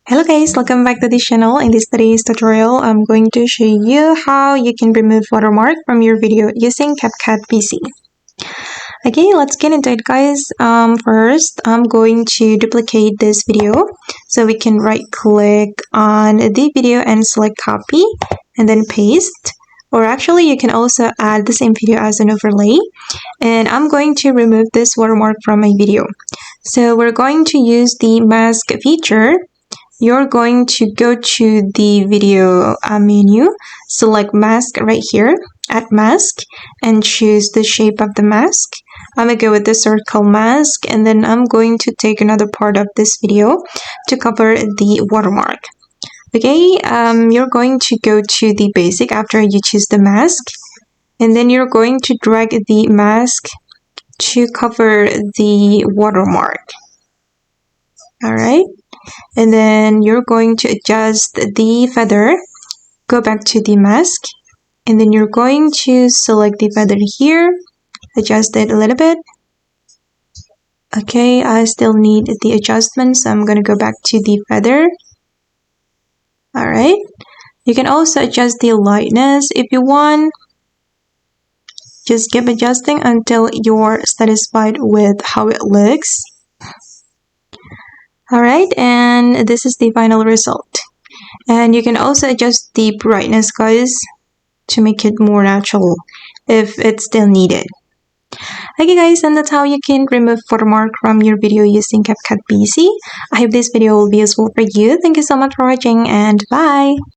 Hello guys, welcome back to this channel. In today's tutorial, I'm going to show you how you can remove watermark from your video using CapCut PC. Okay, let's get into it guys. First, I'm going to duplicate this video. So we can right click on the video and select copy and then paste. Or actually, you can also add the same video as an overlay. And I'm going to remove this watermark from my video. So we're going to use the mask feature. You're going to go to the video menu, select mask right here, add mask, and choose the shape of the mask. I'm going to go with the circle mask, and then I'm going to take another part of this video to cover the watermark. Okay, you're going to go to the basic after you choose the mask, and then you're going to drag the mask to cover the watermark. Alright. And then you're going to adjust the feather, go back to the mask, and then you're going to select the feather here, adjust it a little bit. Okay, I still need the adjustment, so I'm going to go back to the feather. Alright, you can also adjust the lightness if you want. Just keep adjusting until you're satisfied with how it looks. Alright, and this is the final result. And you can also adjust the brightness guys to make it more natural if it's still needed. Okay guys, and that's how you can remove watermark from your video using CapCut PC. I hope this video will be useful for you. Thank you so much for watching and bye!